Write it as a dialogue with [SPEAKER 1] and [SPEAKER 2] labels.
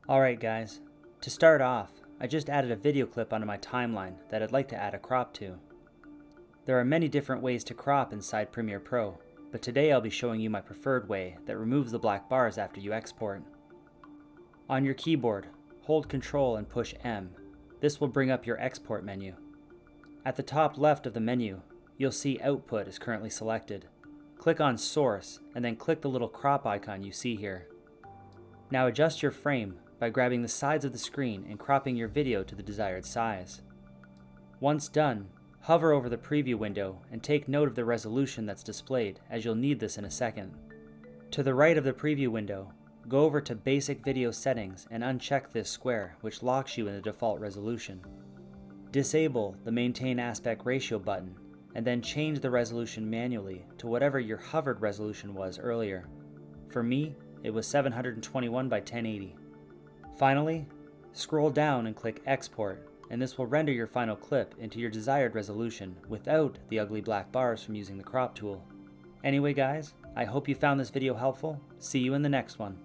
[SPEAKER 1] Alright guys, to start off, I just added a video clip onto my timeline that I'd like to add a crop to. There are many different ways to crop inside Premiere Pro, but today I'll be showing you my preferred way that removes the black bars after you export. On your keyboard, hold Ctrl and push M. This will bring up your export menu. At the top left of the menu, you'll see Output is currently selected. Click on Source and then click the little crop icon you see here. Now adjust your frame by grabbing the sides of the screen and cropping your video to the desired size. Once done, hover over the preview window and take note of the resolution that's displayed, as you'll need this in a second. To the right of the preview window, go over to Basic Video Settings and uncheck this square, which locks you in the default resolution. Disable the Maintain Aspect Ratio button and then change the resolution manually to whatever your hovered resolution was earlier. For me, it was 721 by 1080. Finally, scroll down and click Export, and this will render your final clip into your desired resolution without the ugly black bars from using the crop tool. Anyway guys, I hope you found this video helpful. See you in the next one.